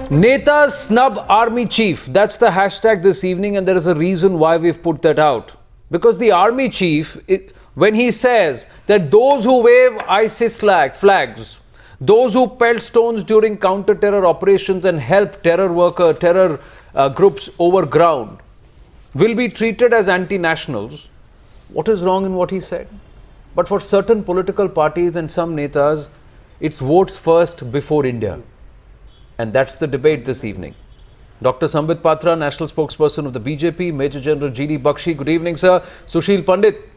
Netas snub army chief. That's the hashtag this evening, and there is a reason why we've put that out. Because the army chief, when he says that those who wave ISIS flags, those who pelt stones during counter-terror operations and help terror groups over ground will be treated as anti-nationals, what is wrong in what he said? But for certain political parties and some netas, it's votes first before India. And that's the debate this evening. Dr Sambit Patra, National Spokesperson of the BJP, Major General G.D. Bakshi, good evening sir. Sushil Pandit,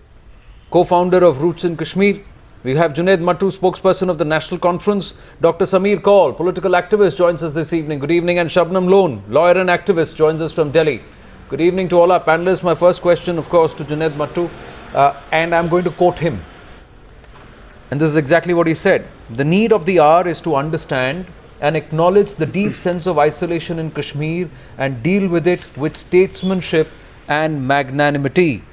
co-founder of Routes In Kashmir. We have Junaid Mattu, Spokesperson of the National Conference. Dr Sameer Kaul, political activist, joins us this evening. Good evening. And Shabnam Lone, lawyer and activist, joins us from Delhi. Good evening to all our panelists. My first question, of course, to Junaid Mattu, and I'm going to quote him. And this is exactly what he said. The need of the hour is to understand and acknowledge the deep sense of isolation in Kashmir and deal with it with statesmanship and magnanimity.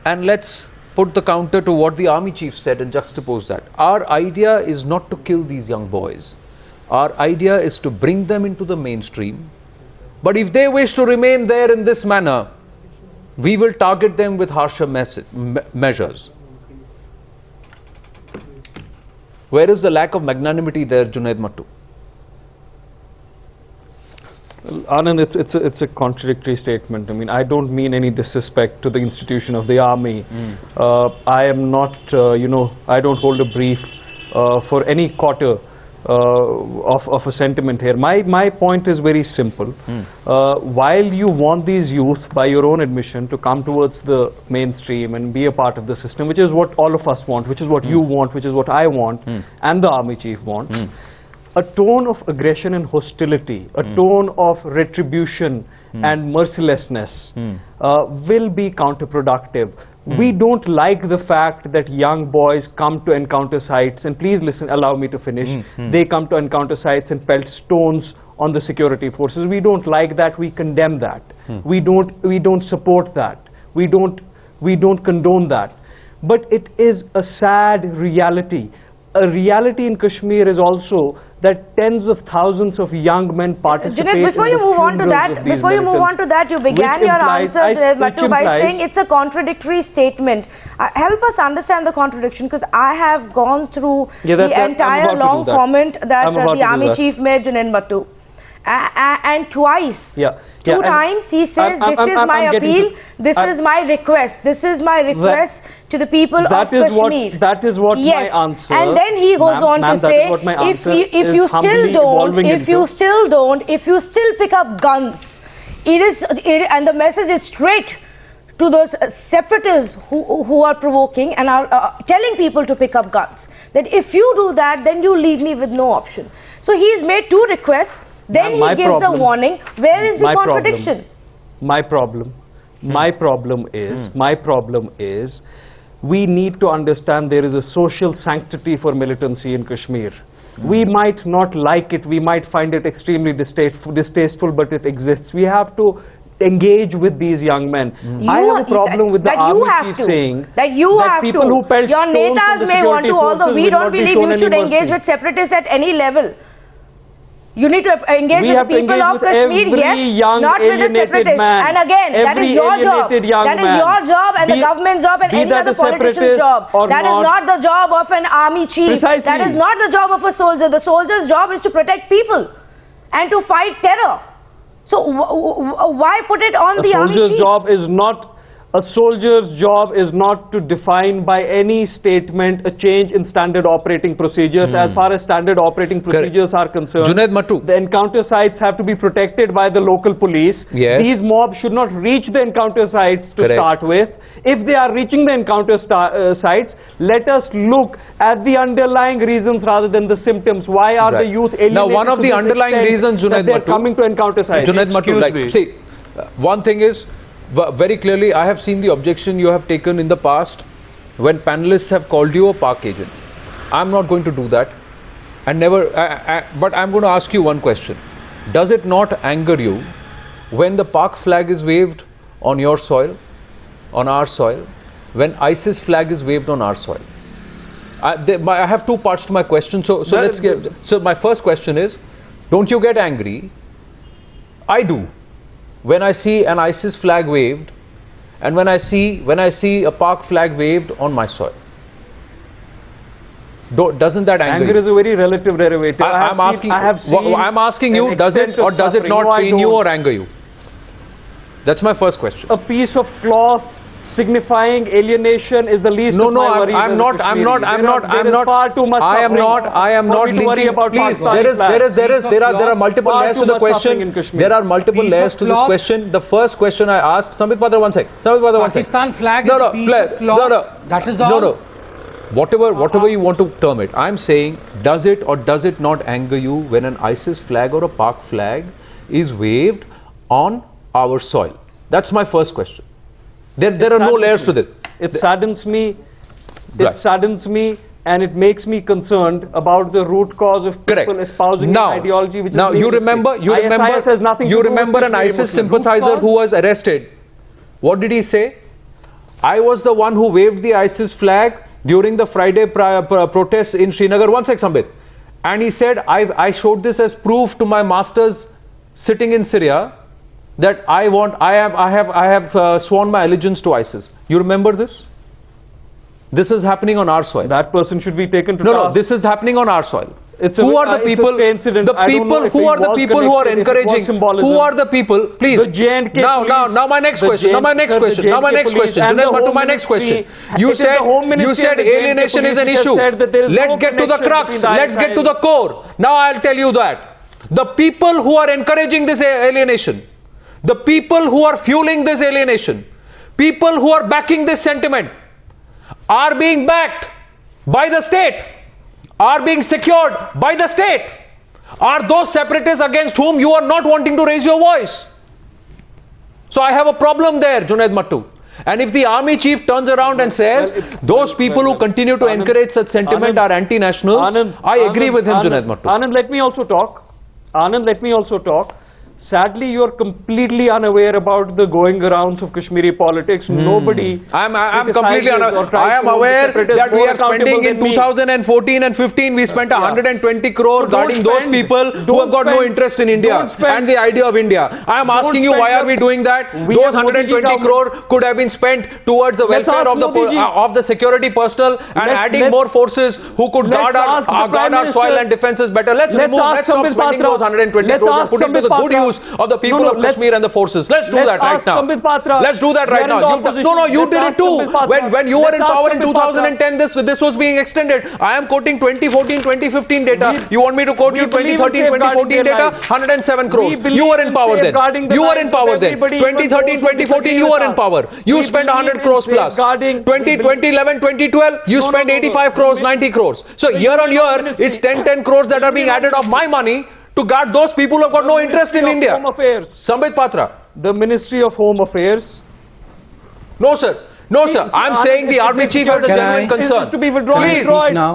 And let's put the counter to what the army chief said and juxtapose that. Our idea is not to kill these young boys. Our idea is to bring them into the mainstream. But if they wish to remain there in this manner, we will target them with harsher measures. Where is the lack of magnanimity there, Junaid Mattu? Anand, it's a contradictory statement. I mean, I don't mean any disrespect to the institution of the army. I am not, I don't hold a brief for any quarter of a sentiment here. My point is very simple. While you want these youth, by your own admission, to come towards the mainstream and be a part of the system, which is what all of us want, which is what you want, which is what I want, and the army chief wants, a tone of aggression and hostility, a tone of retribution and mercilessness will be counterproductive. We don't like the fact that young boys come to encounter sites, and please listen, allow me to finish. They come to encounter sites and pelt stones on the security forces. We don't like that. We condemn that. We don't support that. We don't condone that. But it is a sad reality. A reality in Kashmir is also that tens of thousands of young men participate. Junaid, before you move on to that, you began your answer, Junaid Mattu, by saying it's a contradictory statement. Help us understand the contradiction, because I have gone through the entire long comment that the army chief made, Junaid Mattu, and twice. Two times he says, this is my appeal, this is my request, this is my request to the people of Kashmir. That is what my answer. And then he goes on to say, if you still pick up guns, and the message is straight to those separatists who are provoking and are telling people to pick up guns, that if you do that, then you leave me with no option. So he's made two requests. Then he gives a warning. Where is the contradiction? My problem is, we need to understand there is a social sanctity for militancy in Kashmir. We might not like it, we might find it extremely distasteful, but it exists. We have to engage with these young men. I have a problem with the army chief saying that people who pelt your netas may want to, although we don't believe you should engage with separatists at any level. You need to engage with the people of Kashmir, yes, not with the separatists. And again, that is your job. That is your job and the government's job and any other politician's job. That is not the job of an army chief. That is not the job of a soldier. The soldier's job is to protect people and to fight terror. So why put it on the army chief? A soldier's job is not to define by any statement a change in standard operating procedures. As far as standard operating procedures are concerned, Junaid Mattu, the encounter sites have to be protected by the local police. Yes. These mobs should not reach the encounter sites to start with. If they are reaching the encounter sites, let us look at the underlying reasons rather than the symptoms. Why are the youth alienated? Now, one of the underlying reasons, Junaid Mattu, coming to encounter sites. Junaid Mattu, see, one thing is, very clearly, I have seen the objection you have taken in the past when panelists have called you a park agent. I'm not going to do that, and but I'm going to ask you one question. Does it not anger you when the park flag is waved on your soil, on our soil, when ISIS flag is waved on our soil? I have two parts to my question. So let's get. So my first question is, Don't you get angry? I do. When I see an ISIS flag waved and when I see a Pak flag waved on my soil. Doesn't that anger you? Anger is a very relative derivative. I'm asking you, does it or does it not pain you or anger you? That's my first question. A piece of cloth signifying alienation is the least of my worries. I am not linking. Please, there are multiple layers to the question. There are multiple layers to this question. The first question I asked, Sambit Patra, one sec. Pakistan flag is a piece of cloth. That is all. Whatever you want to term it, I'm saying, does it or does it not anger you when an ISIS flag or a Pak flag is waved on our soil? That's my first question. There are no layers to this. It saddens me. It saddens me, and it makes me concerned about the root cause of people espousing an ideology which is you remember an ISIS sympathizer who was arrested. What did he say? I was the one who waved the ISIS flag during the Friday protests in Srinagar. One sec, Sambit. And he said, I showed this as proof to my masters sitting in Syria that I have sworn my allegiance to ISIS. You remember this? This is happening on our soil. That person should be taken to task. No, this is happening on our soil. Who are the people? Who are the people who are encouraging? Who are the people? Please. Now my next question. Junaid Mattu, my next question. You said alienation is an issue. Let's get to the crux. Let's get to the core. Now I'll tell you that the people who are encouraging this alienation, the people who are fueling this alienation, people who are backing this sentiment, are being backed by the state, are being secured by the state, are those separatists against whom you are not wanting to raise your voice. So I have a problem there, Junaid Mattu. And if the army chief turns around and says those people who continue to encourage such sentiment are anti-nationals, I agree with him, Junaid Mattu. Anand, let me also talk. Sadly, you are completely unaware about the going arounds of Kashmiri politics. Nobody. I'm completely unaware. I am aware that we are spending in 2014 and 15. We spent 120 crore guarding those people who have got no interest in India and the idea of India. I am asking you, why are we doing that? Those 120 crore could have been spent towards the welfare of the security personnel and adding more forces who could guard our soil and defenses better. Let's stop spending those 120 crores and put it to the good use of the people of Kashmir and the forces. Let's do that right now. Let's do that right now. You did it too. When you were in power in 2010, this was being extended. I am quoting 2014, 2015 data. You want me to quote you 2013, 2014 data? 107 crores. You were in power then. 2013, 2014, you were in power. You spent 100 crores plus. 2011, 2012, you spent 85 crores, 90 crores. So year on year, it's 10 crores that are being added of my money to guard those people who have got no interest in India. Sambit Patra. The Ministry of Home Affairs. No, sir. I'm saying the army chief has a genuine concern.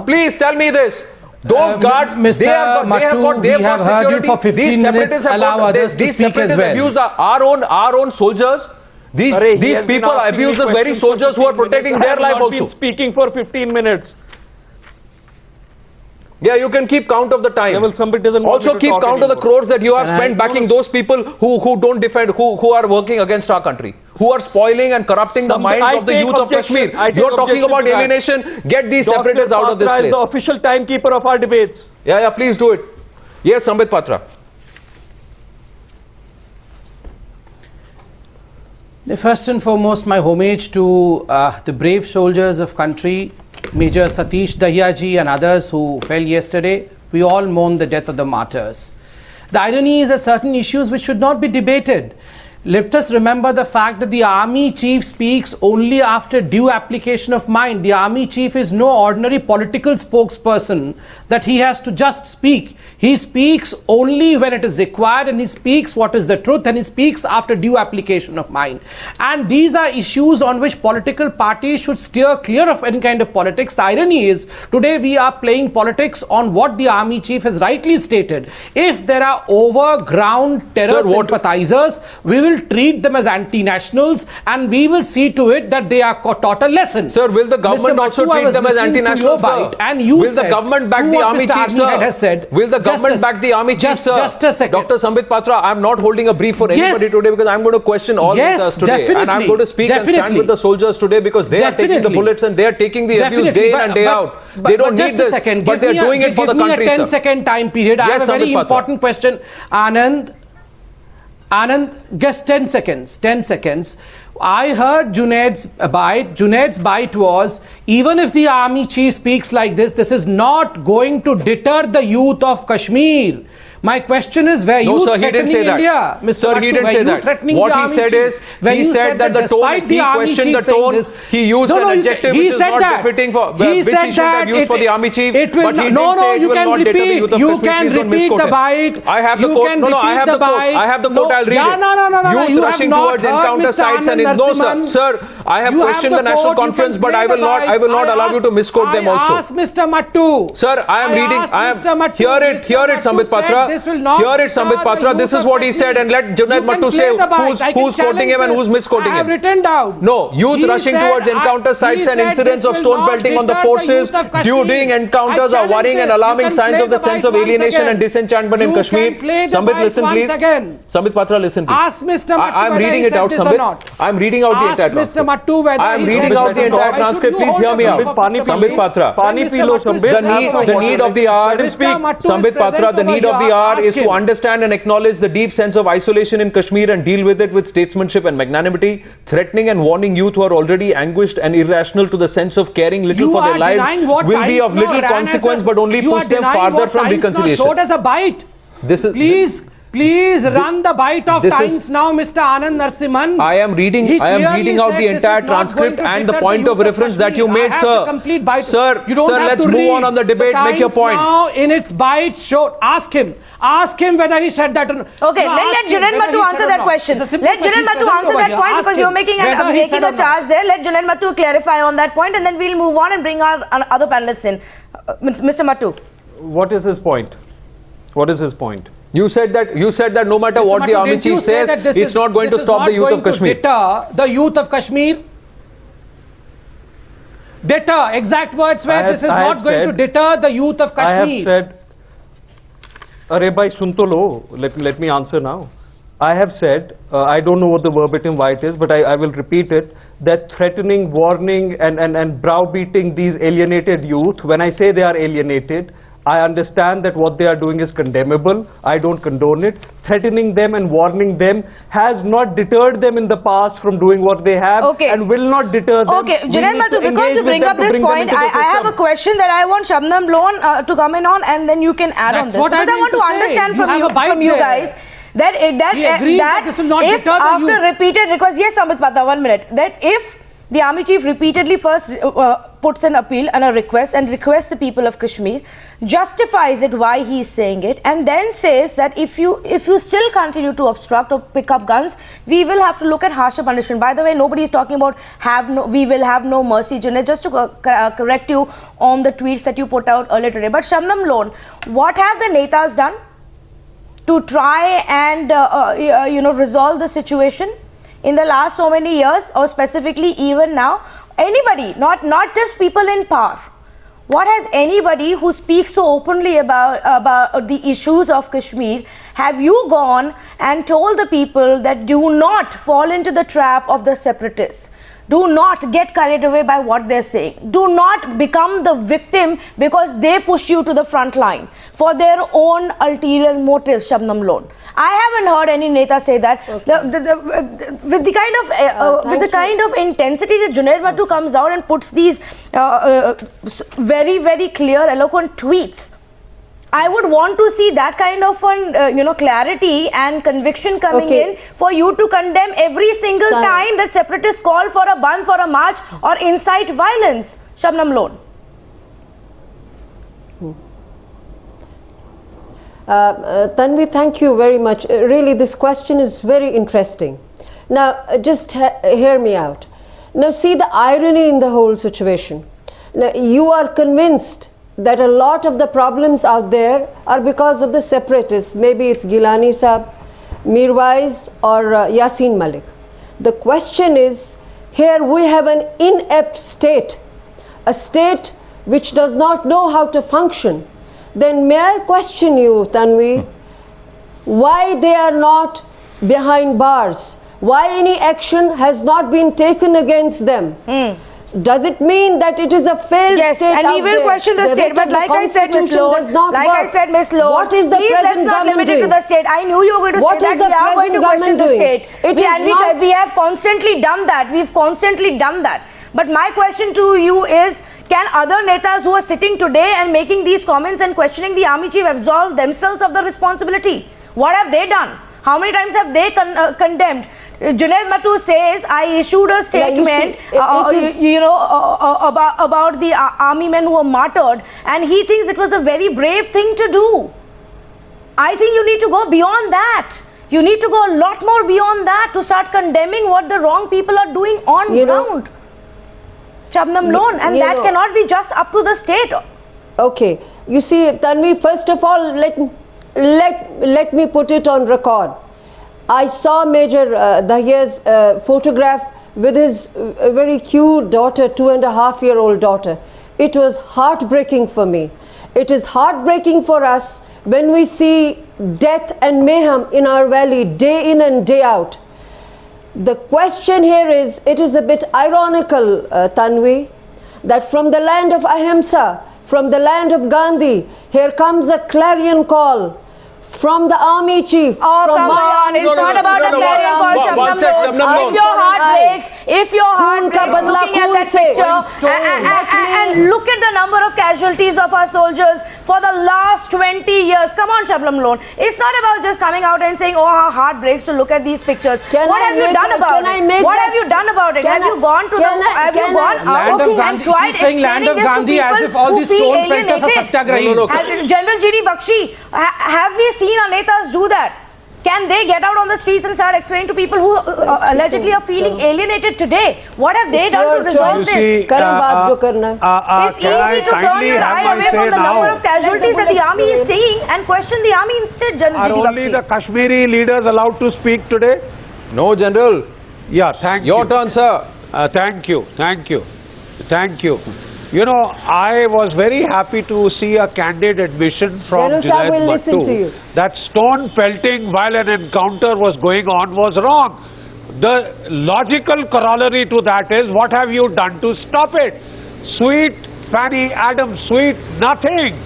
Please tell me this. Those guards, they have got security. These separatists have abused our own soldiers. These people abuse the very soldiers who are protecting their life also. Speaking for 15 minutes. Yeah, you can keep count of the time. Also keep count of the crores that you have spent backing those people who don't defend, who are working against our country, who are spoiling and corrupting the minds of the youth of Kashmir. You're talking about alienation. Get these separatists out of this place. Is the official timekeeper of our debates. Yeah, please do it. Yes, Sambit Patra. First and foremost, my homage to the brave soldiers of country, Major Satish Dahiya and others who fell yesterday. We all mourn the death of the martyrs. The irony is that certain issues which should not be debated. Let us remember the fact that the army chief speaks only after due application of mind. The army chief is no ordinary political spokesperson that he has to just speak. He speaks only when it is required, and he speaks what is the truth, and he speaks after due application of mind. And these are issues on which political parties should steer clear of any kind of politics. The irony is today we are playing politics on what the army chief has rightly stated. If there are overground terror sympathizers, we will will treat them as anti-nationals and we will see to it that they are taught a lesson. Sir, will the government also treat them as anti-nationals, sir? And you will the government back the army chief, sir? Will the government back the army chief, sir? Just a second. Dr. Sambit Patra, I'm not holding a brief for anybody today because I'm going to question all netas today. Definitely. And I'm going to speak and stand with the soldiers today because they are taking the bullets and they are taking the abuse day in and day out. They don't need this, but they are doing it for the country, sir. Give me a 10-second time period. I have a very important question. Anand, just 10 seconds. 10 seconds. I heard Junaid's bite. Junaid's bite was, even if the army chief speaks like this is not going to deter the youth of Kashmir. My question is, where you threatening India, Mr. Sir, he didn't say that. What he said is, he said that the tone, he questioned the tone, he used an adjective which is not befitting for, which he shouldn't have used for the army chief, but he didn't say it will not deter the youth of Kashmir. Please don't misquote him. I have the quote. No, I have the quote. I have the quote. I'll read it. Youth rushing towards encounter sites and no, sir. I have questioned the national conference, but I will not allow you to misquote them also. Ask Mr. Mattu. Sir, I am reading. Hear it, Sambit Patra. Hear it, Sambit Patra. This is what he said, and let Junaid Mattu say who's quoting him and who's misquoting him. I have written down. No, youth rushing towards encounter sites and incidents of stone pelting on the forces during encounters are worrying and alarming signs of the sense of alienation and disenchantment in Kashmir. Sambit, listen please. Sambit Patra, listen please. Ask Mr. Mattu. I'm reading it out, Sambit. I'm reading out the entire transcript. Ask Mr. Mattu whether I'm reading out the entire transcript. Please hear me out. Sambit Patra. The need of the hour. Sambit Patra, the need of the hour is to understand and acknowledge the deep sense of isolation in Kashmir and deal with it with statesmanship and magnanimity, threatening and warning youth who are already anguished and irrational to the sense of caring little for their lives will be of little consequence but only push them farther from reconciliation. Showed as a bite. Please run the bite of Times now, Mr. Anand Narasimhan. I am reading out the entire transcript and the point of reference that you made, sir. Sir, let's move on the debate. Make your point. Now, in its bite, show. Ask him whether he said that or not. Okay, let Junaid Mattu answer that question. Let Junaid Mattu answer that point because you're making a charge there. Let Junaid Mattu clarify on that point and then we'll move on and bring our other panelists in. Mr. Mattu. What is his point? What is his point? You said that no matter what the army chief says, it's not going to stop the youth of Kashmir. Deter the youth of Kashmir. Deter, exact words where this is not going to deter the youth of Kashmir. I have said, Arey bhai, sun to lo. Let me answer now. I have said, I don't know what the verbatim why it is, but I will repeat it, that threatening, warning and browbeating these alienated youth, when I say they are alienated, I understand that what they are doing is condemnable. I don't condone it. Threatening them and warning them has not deterred them in the past from doing what they have and will not deter them. Okay, Junaid Mattu, because you bring up this point, I have a question that I want Shabnam Lone to come in on and then you can add on this. Because I want to understand from you guys that if after repeated requests, yes, Sambit Patra, 1 minute, that if the army chief repeatedly first puts an appeal and a request and requests the people of Kashmir, justifies it why he is saying it, and then says that if you still continue to obstruct or pick up guns, we will have to look at harsher punishment. By the way, nobody is talking about we will have no mercy. Junaid, just to correct you on the tweets that you put out earlier today. But Shabnam Lone, what have the netas done to try and resolve the situation in the last so many years, or specifically even now? Anybody, not just people in power. What has anybody who speaks so openly about the issues of Kashmir, have you gone and told the people that do not fall into the trap of the separatists? Do not get carried away by what they're saying. Do not become the victim because they push you to the front line for their own ulterior motives, Shabnam Lone. I haven't heard any neta say that. With the kind of intensity that Junaid Mattu comes out and puts these very, very clear, eloquent tweets, I would want to see that kind of clarity and conviction coming in for you to condemn every single time that separatists call for a bandh, for a march or incite violence. Shabnam Lone. Tanvi, thank you very much. Really, this question is very interesting. Now, just hear me out. Now, see the irony in the whole situation. Now, you are convinced that a lot of the problems out there are because of the separatists. Maybe it's Gilani Sahab, Mirwais or Yasin Malik. The question is, here we have an inept state, a state which does not know how to function. Then may I question you, Tanvi, why they are not behind bars? Why any action has not been taken against them? Does it mean that it is a failed state? Yes, and we will question the state. But like I said, Ms. Lone, what is the please let's not limit it to the state. I knew you were going to say that we are going to question the state. We have constantly done that. We've constantly done that. But my question to you is, can other netas who are sitting today and making these comments and questioning the army chief absolve themselves of the responsibility? What have they done? How many times have they condemned? Junaid Mattu says, I issued a statement about the army men who were martyred, and he thinks it was a very brave thing to do. I think you need to go beyond that. You need to go a lot more beyond that to start condemning what the wrong people are doing on ground. Shabnam Lone, and that cannot be just up to the state. Okay, you see, Tanvi, first of all, let me put it on record. I saw Major Dahiya's photograph with his very cute daughter, 2.5-year-old daughter. It was heartbreaking for me. It is heartbreaking for us when we see death and mayhem in our valley day in and day out. The question here is, it is a bit ironical, Tanvi, that from the land of Ahimsa, from the land of Gandhi, here comes a clarion call from the army chief. Oh, come on. It's not about a clarion call, Shabnam Lone. If your heart breaks, looking at that picture, and look at the number of casualties of our soldiers for the last 20 years. Come on, Shabnam Lone. It's not about just coming out and saying, oh, our heart breaks to look at these pictures. What have you done about it? What have you done about it? Have you gone to have you gone out and tried explaining this to people as if all these stone-pelters are satyagrahis? General G.D. Bakshi, have we seen our netas do that? Can they get out on the streets and start explaining to people who allegedly are feeling alienated today? What have they done to resolve this? It's easy to turn your eye away from the number of casualties that the army is seeing and question the army instead, General G.D. Bakshi. Are only the Kashmiri leaders allowed to speak today? No, General. Yeah, thank you. Your turn, sir. Thank you. You know, I was very happy to see a candid admission from Junaid Mattu that stone pelting while an encounter was going on was wrong. The logical corollary to that is, what have you done to stop it? Sweet Fanny Adams, sweet nothing.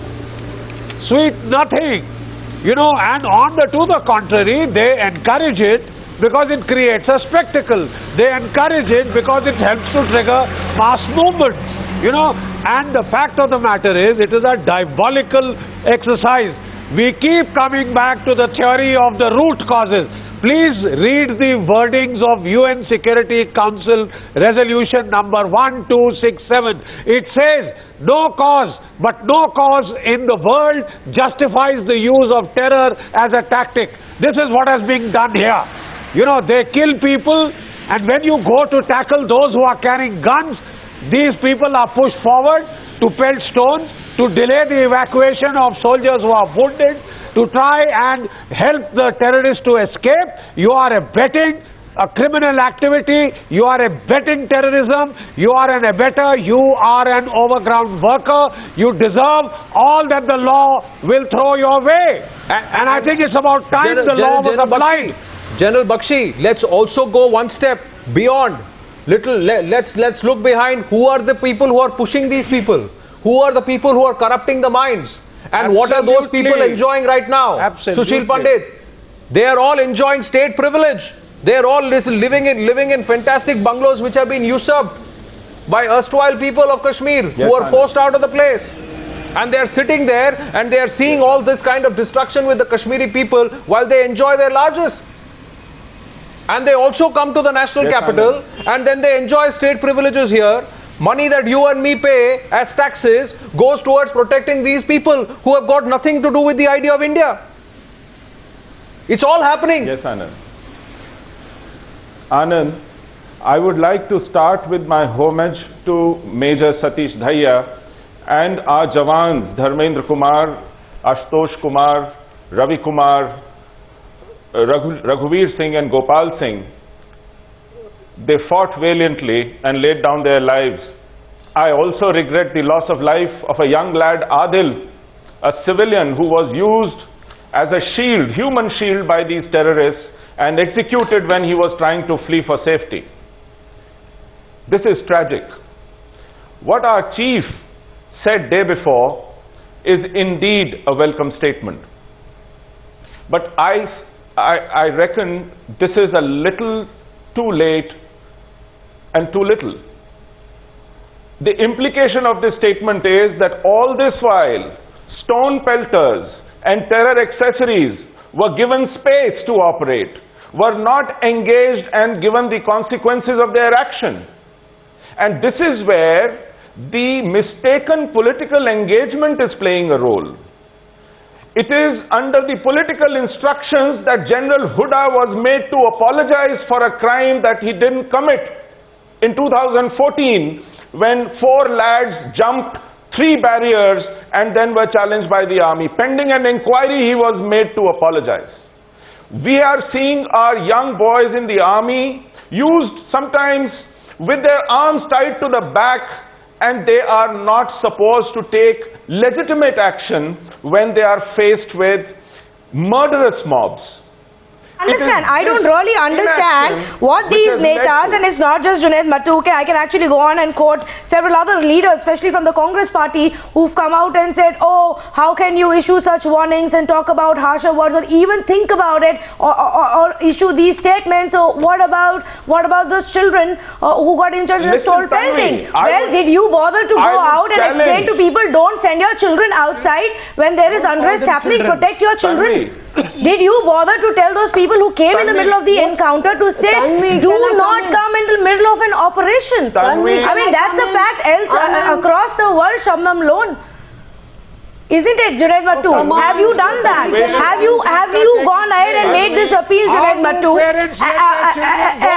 You know, and to the contrary, they encourage it because it creates a spectacle. They encourage it because it helps to trigger mass movements, you know. And the fact of the matter is, it is a diabolical exercise. We keep coming back to the theory of the root causes. Please read the wordings of UN Security Council Resolution number 1267. It says, no cause, but no cause in the world justifies the use of terror as a tactic. This is what has been done here. You know, they kill people, and when you go to tackle those who are carrying guns, these people are pushed forward to pelt stones, to delay the evacuation of soldiers who are wounded, to try and help the terrorists to escape. You are abetting a criminal activity, you are abetting terrorism, you are an abetter, you are an overground worker, you deserve all that the law will throw your way. And I think it's about time the law was applied. General Bakshi, let's also go one step beyond. Let's look behind. Who are the people who are pushing these people? Who are the people who are corrupting the minds? And what are those people enjoying right now? Sushil Pandit, they are all enjoying state privilege. They are all living in fantastic bungalows which have been usurped by erstwhile people of Kashmir, who are forced out of the place. And they are sitting there and they are seeing all this kind of destruction with the Kashmiri people while they enjoy their largesse. And they also come to the national capital and then they enjoy state privileges here. Money that you and me pay as taxes goes towards protecting these people who have got nothing to do with the idea of India. It's all happening. Yes, Anand. Anand, I would like to start with my homage to Major Satish Dahiya and our Jawans Dharmendra Kumar, Ashutosh Kumar, Ravi Kumar, Raghuveer Singh and Gopal Singh, they fought valiantly and laid down their lives. I also regret the loss of life of a young lad, Adil, a civilian who was used as a shield, human shield, by these terrorists and executed when he was trying to flee for safety. This is tragic. What our chief said day before is indeed a welcome statement. But I reckon this is a little too late and too little. The implication of this statement is that all this while, stone-pelters and terror accessories were given space to operate, were not engaged and given the consequences of their action. And this is where the mistaken political engagement is playing a role. It is under the political instructions that General Huda was made to apologize for a crime that he didn't commit in 2014, when 4 lads jumped 3 barriers and then were challenged by the army. Pending an inquiry, he was made to apologize. We are seeing our young boys in the army used sometimes with their arms tied to the back, and they are not supposed to take legitimate action when they are faced with murderous mobs. Understand, I don't really understand what these netas, and it's not just Junaid Mattu, I can actually go on and quote several other leaders, especially from the Congress party, who've come out and said, oh, how can you issue such warnings and talk about harsher words, or even think about it, or issue these statements? So what about those children who got injured in a stone pelting? Well, did you bother to go out and explain to people, don't send your children outside when there is unrest happening, protect your children? Did you bother to tell those people who came in the middle of the encounter to say, do not come in the middle of an operation? I mean, that's a fact across the world, Shabnam Lone. Isn't it, Junaid Mattu? Have you done that? Have you gone ahead and made this appeal, Junaid Mattu,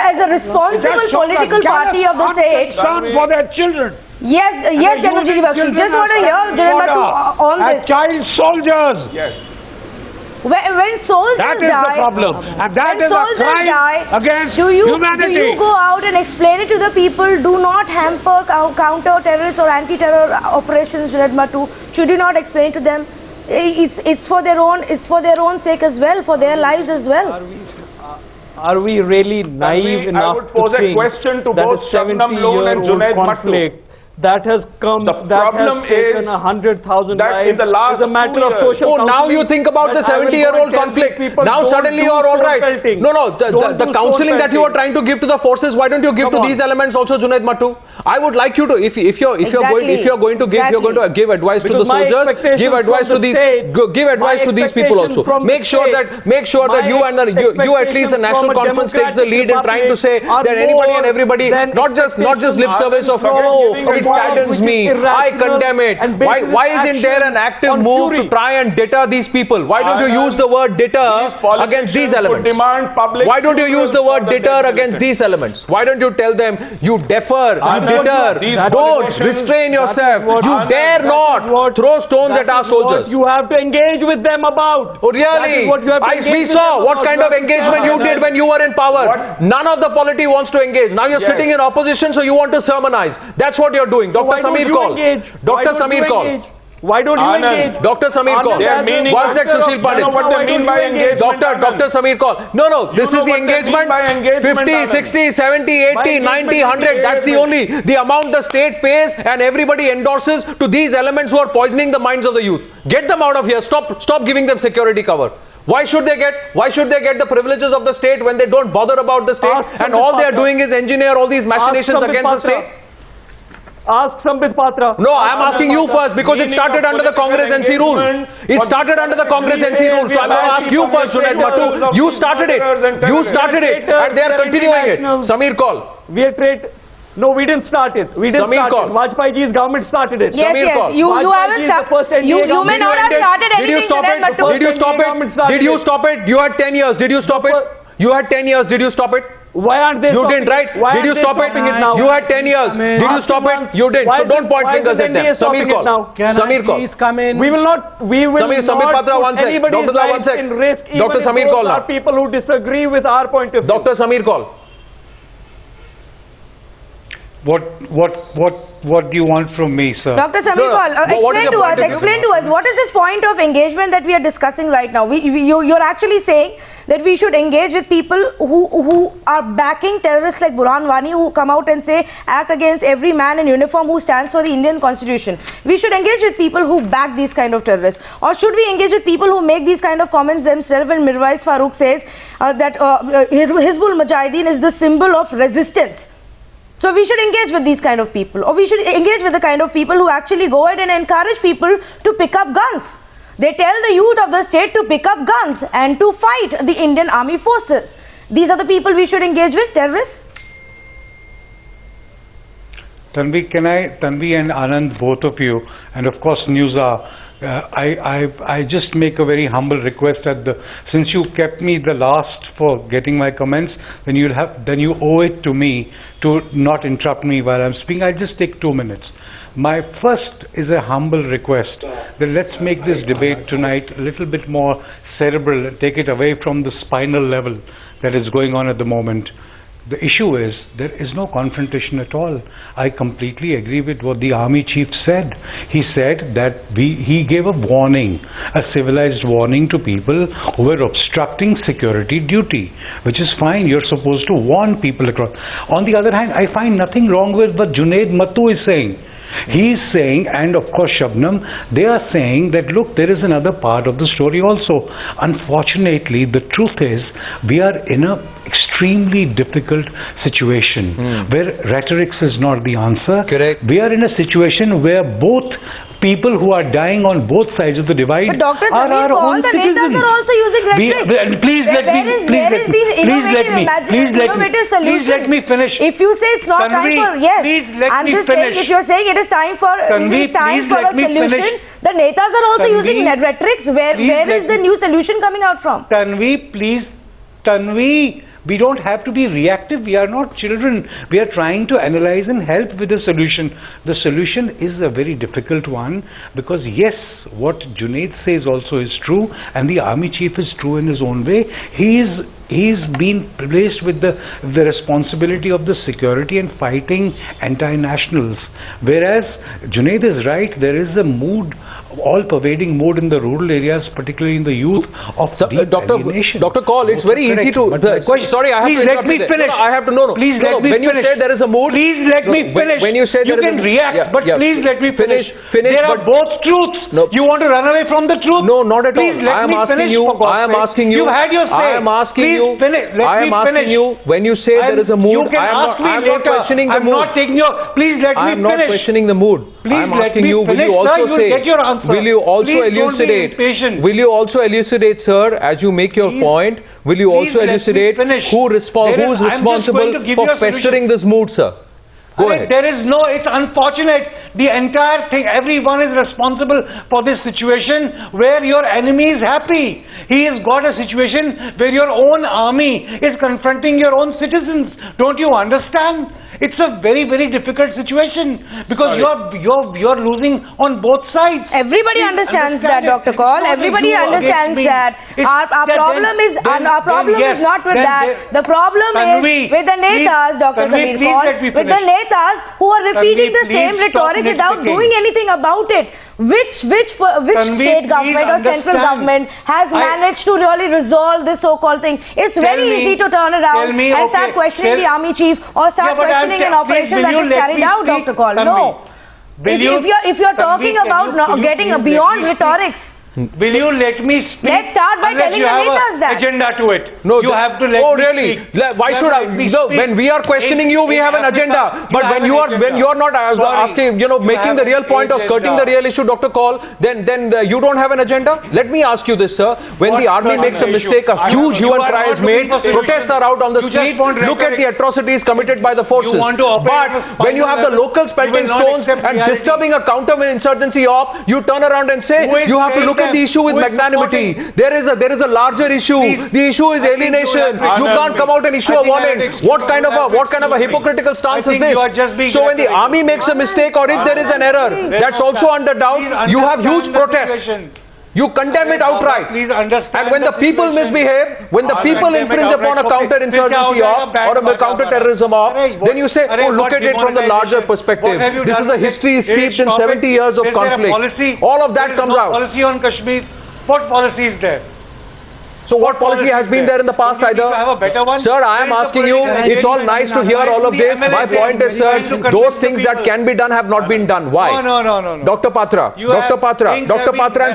as a responsible political party of the state? For their children. Yes, General Bakshi. Just want to hear Junaid Mattu on this. Child soldiers. Yes. When soldiers that is die, the problem, and that is a crime against humanity. Do you go out and explain it to the people? Do not hamper counter-terrorist or anti-terror operations, Junaid Mattu. Should you not explain to them? It's for their own sake as well, for their lives as well. Are we really naive enough to pose a question to both Shabnam Lone and Junaid Mattu? That has come, the problem is 100,000 lives. In the last is a matter of social Oh, now you think about the 70-year-old conflict. Now suddenly you are all right. No, the counseling that you are trying to give to the forces, why don't you give to these elements also, Junaid Mattu? I would like you to, if you're going to give advice to the soldiers, give advice to these people also. Make sure that you at least the national conference takes the lead in trying to say that anybody and everybody, not just lip service of it saddens me, I condemn it. Why isn't there an active move to try and deter these people? Why don't you use the word deter against these elements? Why don't you use the word deter against these elements? Why don't you tell them, you defer, you deter, don't restrain yourself, you dare not throw stones at our soldiers? You have to engage with them about. Oh really? We saw what kind of engagement you did when you were in power. None of the polity wants to engage. Now you're sitting in opposition, so you want to sermonize. That's what you're doing. Dr. Sameer Kaul. Dr. Sameer Kaul. Why don't you engage? Dr. Sameer Kaul. One sec, Sushil Pandit. What they mean by engagement. Dr. Sameer Kaul. No, this is the engagement. 50, 60, 70, 80, 90, 100. That's the amount the state pays and everybody endorses to these elements who are poisoning the minds of the youth. Get them out of here. Stop giving them security cover. Why should they get the privileges of the state when they don't bother about the state and all they are doing is engineer all these machinations against the state? Ask Sambit Patra. No, I am asking you first because it started under the Congress NC rule. It started under the Congress NC rule. So I'm going to ask you first, Junaid Mattu. You started it. And they are continuing it. Sameer Kaul. No, we didn't start it. Sameer Kaul. Vajpayee ji's government started it. Yes. You haven't started. You may not have started anything. Did you stop it? You had 10 years. Did you stop it? You had 10 years. Did you stop it? Why aren't they? You didn't, right? Did you stop it? You had 10 years. Did you stop it? You didn't. So don't point fingers at them. Sameer Kaul. Sameer Kaul. Please come in. We will not. We will Sameer Patra, one sec. Dr. Saab, one sec. Dr. Sameer Kaul now. People who disagree with our point of view. Dr. Sameer Kaul. What do you want from me, sir? Dr. Sameer Kaul, explain to us, what is this point of engagement that we are discussing right now? You're actually saying that we should engage with people who are backing terrorists like Burhan Wani, who come out and say, act against every man in uniform who stands for the Indian Constitution. We should engage with people who back these kind of terrorists. Or should we engage with people who make these kind of comments themselves when Mirwais Farooq says that Hizbul Mujahideen is the symbol of resistance? So we should engage with these kind of people, or we should engage with the kind of people who actually go ahead and encourage people to pick up guns. They tell the youth of the state to pick up guns and to fight the Indian Army forces. These are the people we should engage with, terrorists. Tanvi and Anand, both of you, and of course Newshour, I just make a very humble request since you kept me the last for getting my comments, then you owe it to me to not interrupt me while I'm speaking. I'll just take 2 minutes. My first is a humble request that let's make this debate tonight a little bit more cerebral, take it away from the spinal level that is going on at the moment. The issue is there is no confrontation at all. I completely agree with what the army chief said. He said that he gave a warning, a civilized warning to people who were obstructing security duty, which is fine. You're supposed to warn people across. On the other hand, I find nothing wrong with what Junaid Mattu is saying. He is saying, and of course Shabnam, they are saying that look, there is another part of the story also. Unfortunately, the truth is we are in an extremely difficult situation where rhetorics is not the answer. Correct. We are in a situation where both people who are dying on both sides of the divide but Dr. are our all own the citizens. netas are also using rhetorics. Where is these innovative solution? Please let me finish. If you say it's not Tanvi, time for, yes, I'm just saying, if you're saying it is time for, Tanvi, a solution, the netas are also using rhetorics. Where is the new solution coming out from? Tanvi, please, Tanvi, we don't have to be reactive. We are not children. We are trying to analyze and help with the solution. The solution is a very difficult one because yes, what Junaid says also is true, and the army chief is true in his own way. He's been placed with the responsibility of the security and fighting anti-nationals. Whereas Junaid is right, there is a mood, all-pervading mood in the rural areas, particularly in the youth, of alienation. Dr. Kaul, it's very easy to... Sorry, I have to interrupt you there. I have to... No. Please let me when you say there is a mood... Please let me finish. When you say there is a... You can react, but please let me finish. Finish, there are both truths. No. You want to run away from the truth? No, not at please all. I am asking you... You've had your say. I am asking you... I am asking you, when you say there is a mood, I am not questioning the mood. I'm not taking your... Please let me finish. I am not questioning the mood. I am asking you, will you also say... Will you also elucidate, sir, as you make your point, will you also elucidate who is responsible for festering this mood, sir? Go ahead. There is no, it's unfortunate. The entire thing, everyone is responsible for this situation where your enemy is happy. He has got a situation where your own army is confronting your own citizens. Don't you understand? It's a very, very difficult situation because you're losing on both sides. Everybody understands that, Dr. Kaul. Everybody understands that. Our problem is not with that. The problem is with the netas, Dr. Sameer Kaul, with the netas who are repeating the same rhetoric without doing anything about it. Which state government or central government has managed to really resolve this so-called thing? It's very easy to turn around and start questioning the army chief or start questioning an operation that is carried out, Dr. Kaul. No. If you're talking about getting beyond rhetorics, will you let me speak? Let's start by telling the netas that. Agenda to it. No, you have to let me really? Speak. Why should I? No, when we are questioning you, we have an agenda. But when you are not asking, making the real point or skirting the real issue, Dr. Kaul, then you don't have an agenda. Let me ask you this, sir. When the army makes a mistake, a huge hue and cry is made. Protests are out on the streets. Look at the atrocities committed by the forces. But when you have the locals pelting stones and disturbing a counter-insurgency op, you turn around and say you have to look at the issue with magnanimity. There is a larger issue. The issue is alienation. You can't come out and issue a warning. What kind of a hypocritical stance is this? So when the army makes a mistake, or if there is an error, that's also under doubt. You have huge protests. You condemn it outright. And when the people misbehave, when the people infringe upon a counter-insurgency op or a counter-terrorism op, then you say, oh, look at it from the larger perspective. This is a history steeped in 70 years of conflict. All of that comes out. Policy on Kashmir. What policy is there? So what policy has been there in the past either? Sir, I am asking you, it's all nice to hear all of this. My point is, sir, those things that can be done have not been done. Why? No. Dr. Patra and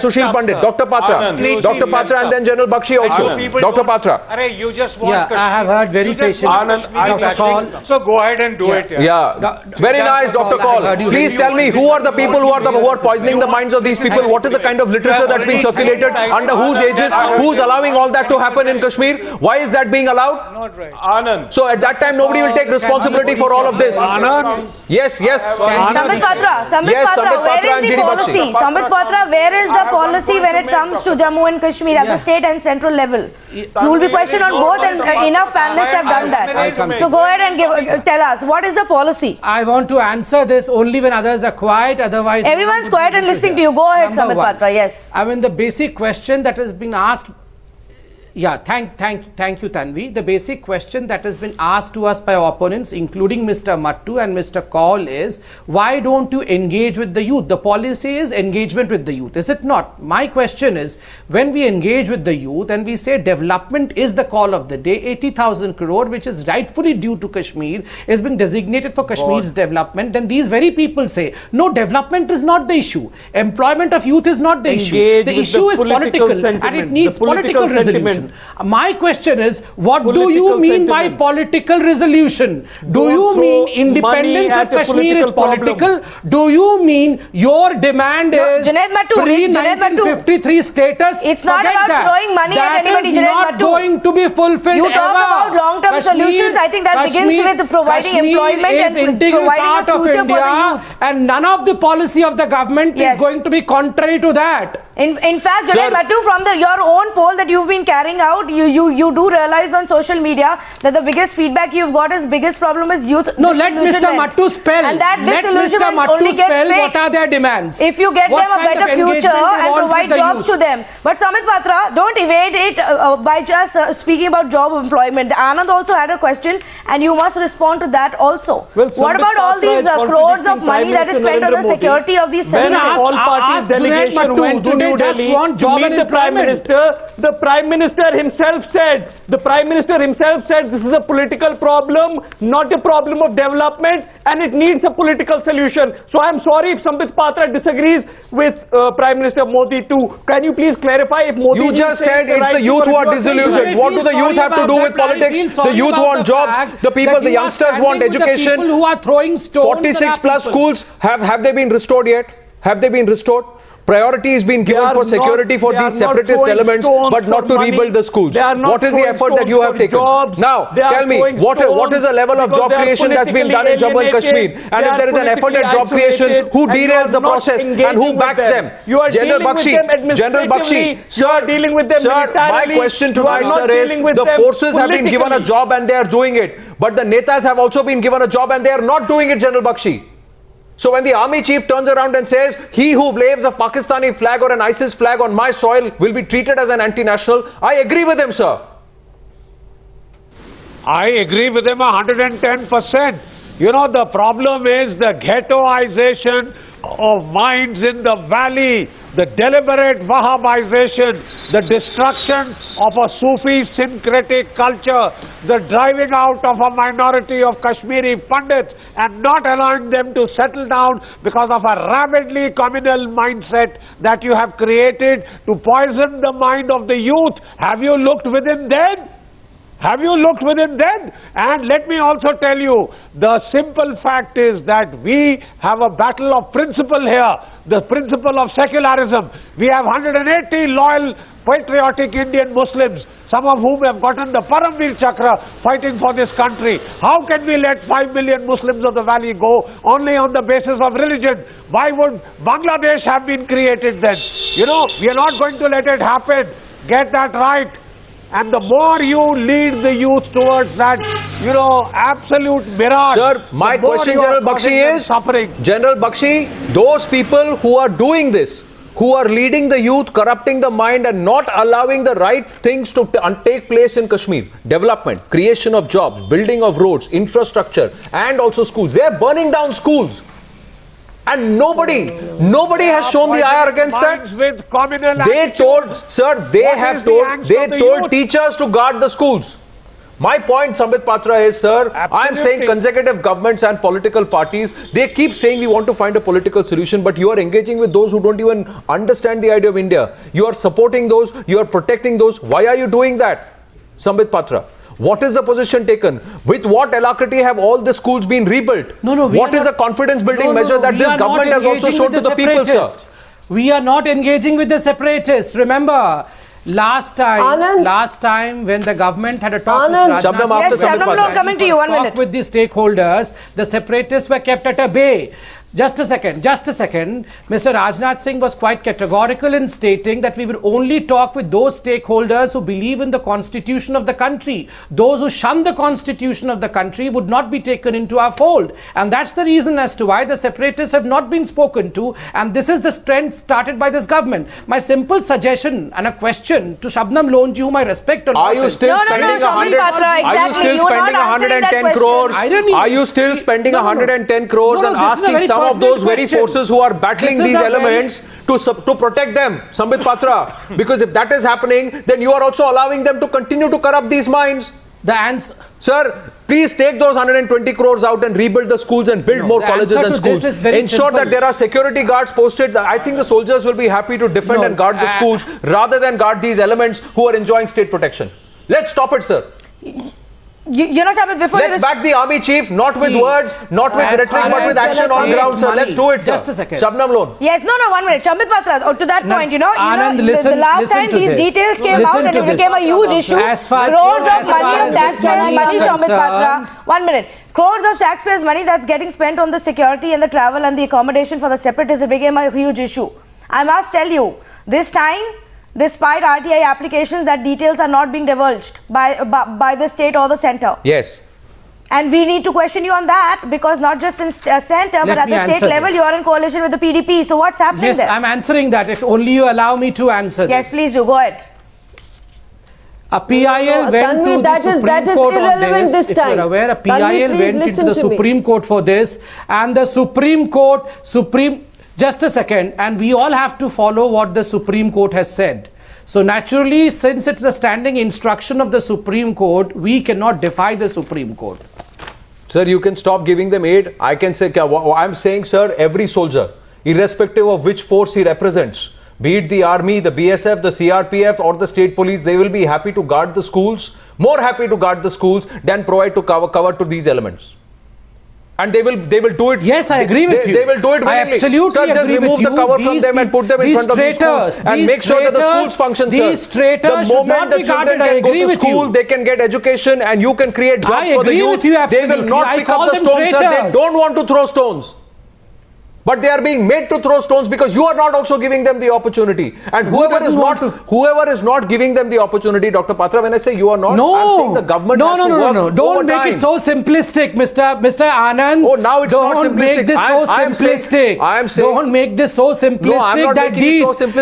Sushil Pandit. Dr. Patra and then General Bakshi also. Dr. Patra. Yeah, I have heard very patiently. Dr. Kaul. So go ahead and do it. Yeah. Very nice, Dr. Kaul. Please tell me, who are the people who are poisoning the minds of these people? What is the kind of literature that's being circulated? Under whose aegis? Who's allowing all that to happen in Kashmir? Why is that being allowed? Not right. Anand. So at that time nobody will take responsibility for all of this. Anand. Yes. Sambit Patra, where is the policy? Sambit Patra, where is the policy when it comes to Jammu and Kashmir at the state and central level? You will be questioned on both, and enough panelists have done that. So go ahead and tell us, what is the policy? I want to answer this only when others are quiet, otherwise... Everyone's quiet and listening to you. Go ahead, Sambit Patra, yes. I mean, the basic question that has been asked... Yeah, thank you, Tanvi. The basic question that has been asked to us by opponents, including Mr. Mattu and Mr. Kaul, is why don't you engage with the youth? The policy is engagement with the youth, is it not? My question is, when we engage with the youth and we say development is the call of the day, 80,000 crore, which is rightfully due to Kashmir, is being designated for Kashmir's development, then these very people say, no, development is not the issue. Employment of youth is not the issue. The issue is political and it needs political resolution. My question is, what do you mean by political resolution? Do you mean independence of Kashmir is political? Do you mean your demand is pre-1953 status? It's not about throwing money at anybody, Junaid Mattu. That is not going to be fulfilled. You talk about long-term solutions. I think that begins with providing employment and providing a future for the youth. And none of the policy of the government is going to be contrary to that. In fact, Junaid Mattu, from your own poll that you've been carrying out, you do realize on social media that the biggest feedback you've got is biggest problem is youth. No, let Mr. Mattu spell. And that disillusionment only gets fixed. What are their demands? If you get them a better future and provide jobs to them. But Sambit Patra, don't evade it by just speaking about job employment. Anand also had a question and you must respond to that also. Well, what about all these crores of money that is spent on the security of these when all parties delegation went to New just Delhi want job and employment. The Prime Minister himself said this is a political problem, not a problem of development, and it needs a political solution. So I am sorry if Sambit Patra disagrees with Prime Minister Modi too. Can you please clarify if Modi... You just said it's the youth who are disillusioned. What do the youth have to do with politics? The youth want jobs, the youngsters want education. People who are throwing stones. 46 plus schools, have they been restored yet? Have they been restored? Priority is being given for security for these separatist elements, but not to rebuild the schools. What is the effort that you have taken? Now, tell me, what is the level of job creation that's been done in Jammu and Kashmir? And if there is an effort at job creation, who derails the process and who backs them? General Bakshi, sir, my question tonight, sir, is the forces have been given a job and they are doing it, but the netas have also been given a job and they are not doing it, General Bakshi. So when the army chief turns around and says, he who waves a Pakistani flag or an ISIS flag on my soil will be treated as an anti-national, I agree with him, sir. I agree with him 110%. You know, the problem is the ghettoization of minds in the valley, the deliberate Wahhabization, the destruction of a Sufi syncretic culture, the driving out of a minority of Kashmiri Pandits and not allowing them to settle down because of a rabidly communal mindset that you have created to poison the mind of the youth. Have you looked within them? Have you looked within then? And let me also tell you, the simple fact is that we have a battle of principle here, the principle of secularism. We have 180 loyal, patriotic Indian Muslims, some of whom have gotten the Paramveer Chakra fighting for this country. How can we let 5 million Muslims of the valley go only on the basis of religion? Why would Bangladesh have been created then? You know, we are not going to let it happen. Get that right. And the more you lead the youth towards that, you know, absolute mirage. Sir, my question, General Bakshi, is, General Bakshi, those people who are doing this, who are leading the youth, corrupting the mind and not allowing the right things to take place in Kashmir, development, creation of jobs, building of roads, infrastructure and also schools, they are burning down schools. And nobody has shown the ire against that. They told teachers to guard the schools. My point, Sambit Patra, is, sir, I am saying consecutive governments and political parties, they keep saying we want to find a political solution, but you are engaging with those who don't even understand the idea of India. You are supporting those, you are protecting those. Why are you doing that, Sambit Patra? What is the position taken? With what alacrity have all the schools been rebuilt? What is a confidence building measure that this government has also shown to the people, sir? We are not engaging with the separatists. Remember, last time when the government had a talk Shabnam Lone, coming to you, 1 minute. With the stakeholders, the separatists were kept at a bay. Just a second. Mr. Rajnath Singh was quite categorical in stating that we will only talk with those stakeholders who believe in the constitution of the country. Those who shun the constitution of the country would not be taken into our fold. And that's the reason as to why the separatists have not been spoken to. And this is the trend started by this government. My simple suggestion and a question to Shabnam Lone, to whom I respect. Are you still spending 110 crores? Are you still spending 110 crores and asking some of those very forces who are battling these elements to protect them, Sambit Patra? Because if that is happening, then you are also allowing them to continue to corrupt these minds. The answer, sir, please take those 120 crores out and rebuild the schools and build more colleges and schools. Ensure that there are security guards posted. I think the soldiers will be happy to defend and guard the schools rather than guard these elements who are enjoying state protection. Let's stop it, sir. You know, Shabnam, before let's back the army chief, not with words, not with rhetoric, but with action on ground, sir. Let's do it, sir. Just a second. Shabnam Lone. Yes, no, 1 minute. Sambit Patra, to that point, Anand, the last time these details came out and it became a huge issue. Crores of money of taxpayers' money, Sambit Patra. 1 minute. Crores of taxpayers' money that's getting spent on the security and the travel and the accommodation for the separatists, it became a huge issue. I must tell you, this time, despite RTI applications, that details are not being divulged by the state or the centre. Yes. And we need to question you on that, because not just in centre but at the state level you are in coalition with the PDP. So what's happening there? Yes, I'm answering that. If only you allow me to answer Yes, please do. Go ahead. A PIL went to the Supreme Court on this. If you're aware, a PIL went into the Supreme Court for this, and the Supreme Court, just a second, and we all have to follow what the Supreme Court has said. So naturally, since it's a standing instruction of the Supreme Court, we cannot defy the Supreme Court. Sir, you can stop giving them aid. I can say, I'm saying, sir, every soldier, irrespective of which force he represents, be it the army, the BSF, the CRPF or the state police, they will be happy to guard the schools, more happy to guard the schools than provide to cover to these elements. And they will do it. Yes, I agree with you. They will do it willingly. I absolutely sir, just agree remove with the cover from them and put them in front of the schools and make sure that the schools function, sir. These traitors the moment the children can go to school, they can get education and you can create jobs for the youth. They will not pick up the stones, sir. They don't want to throw stones. But they are being made to throw stones because you are not also giving them the opportunity. And whoever is not giving them the opportunity, Dr. Patra, when I say you are not, I'm saying the government has to work. No. Don't make it so simplistic, Mr. Anand. Oh, now it's not simplistic. Don't make this so simplistic. Don't make this so simplistic that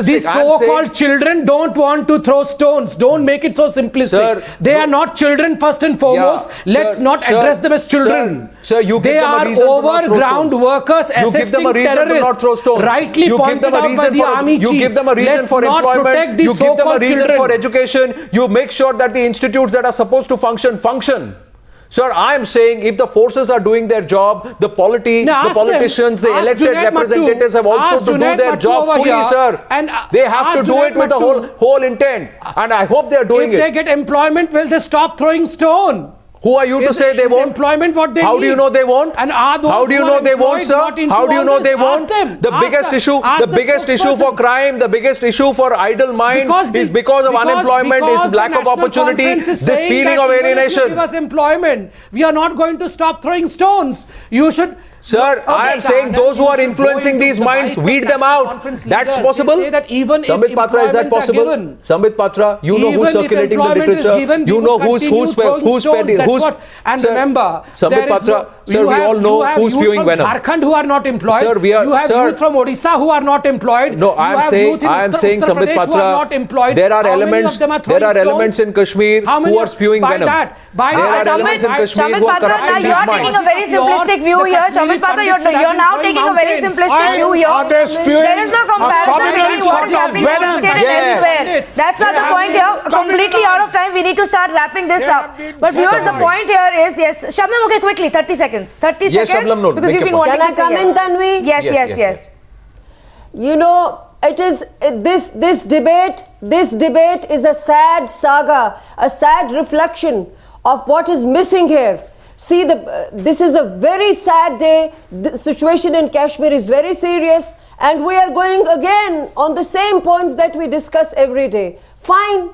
these so-called children don't want to throw stones. Don't make it so simplistic. Sir, they are not children first and foremost. Let's not address them as children. Sir, you give they them a reason are overground workers assisting terrorists, rightly pointed out by the army chief. You give them a reason for employment, you give them a reason for education, you make sure that the institutes that are supposed to function. Sir, I am saying if the forces are doing their job, the politicians, the elected representatives have also to do their job fully, sir. And they have to do it with the whole intent. And I hope they are doing it. If they get employment, will they stop throwing stone? Who are you to say they won't? Employment what they How need? do you know they won't? And are those how do you know they won't, sir? How do you know they won't? The biggest issue for crime, the biggest issue for idle minds is because of unemployment, is lack of opportunity, this feeling of alienation. Give us employment. We are not going to stop throwing stones. You should. Sir, I am saying those who are influencing these minds, weed them out. That's possible. Sambit Patra, is that possible? Sambit Patra, you know who's circulating the literature. You know who's spreading. And remember, Sambit Patra, sir, we all know who's spewing venom. Jharkhand who are not employed. Sir, you have youth from Odisha who are not employed. No, I am saying, Sambit Patra, there are elements in Kashmir who are spewing venom. There are elements in Kashmir who are corrupting these minds. You're taking a very simplistic view here. Sambit Patra, you're now taking a very simplistic view here. There is no comparison between what is happening in one state and elsewhere. That's not the point here. Completely out of time. We need to start wrapping this up. But viewers, the point here is, yes, Shabnam, okay, quickly, 30 seconds. 30 yes, seconds. Shabnam, no, because you've been wanting to say Can I come in, Tanvi? Yes. You know, it is this debate is a sad saga, a sad reflection of what is missing here. See, this is a very sad day. The situation in Kashmir is very serious, and we are going again on the same points that we discuss every day. Fine.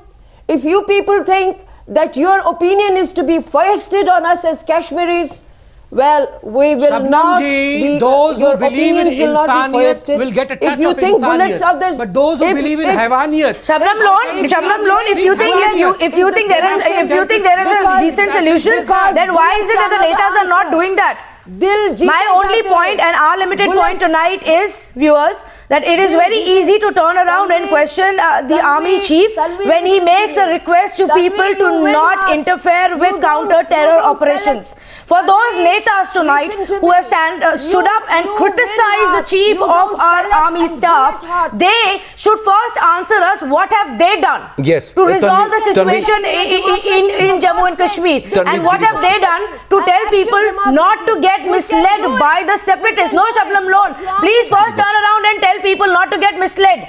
If you people think that your opinion is to be foisted on us as Kashmiris, well, we will not be. Those who your believe in insaniyat will get a touch if you of think insaniyat. bullets of this, But those who believe in havaniyat. Shabnam Lone, if you think there is a decent solution, then why is it that the netas are not doing that? My only point and our limited point tonight is, viewers, that it is very easy to turn around and question the army chief when he makes a request to people to not interfere with counter-terror operations. For those netas tonight who have stood up and criticized the chief of our army staff, they should first answer us what have they done to resolve the situation in Jammu and Kashmir, and what have they done to tell people not to get misled by the separatists. No, Shabnam Lone, please first turn around and tell people not to get misled.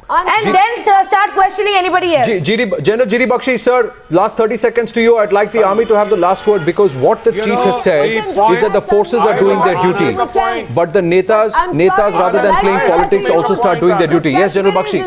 And then start questioning anybody else. General G.D. Bakshi, sir, last 30 seconds to you. I'd like the army to have the last word, because what the chief has said is that the forces are doing their duty. But the netas rather than playing politics also start doing their duty. Yes, General Bakshi.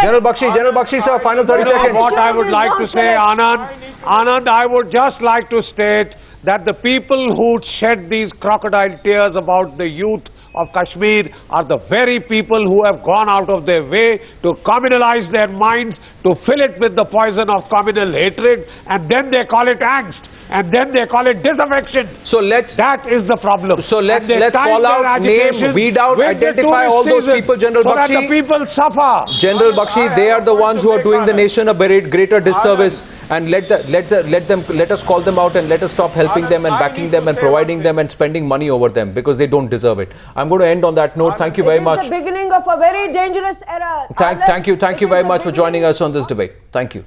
General Bakshi, sir, final 30 seconds. What I would like to say, Anand, I would just like to state that the people who shed these crocodile tears about the youth of Kashmir are the very people who have gone out of their way to communalize their minds, to fill it with the poison of communal hatred, and then they call it angst, and then they call it disaffection. So that is the problem. So let's call out, name, weed out, identify all those people, General Bakshi. So that the people suffer. General Bakshi, they are the ones who are doing the nation a greater disservice, and let us call them out, and let us stop helping them and backing them and providing them and spending money over them, because they don't deserve it. I'm going to end on that note. Thank you very much. It is the beginning of a very dangerous era. Thank you very much for joining us on this debate. Thank you.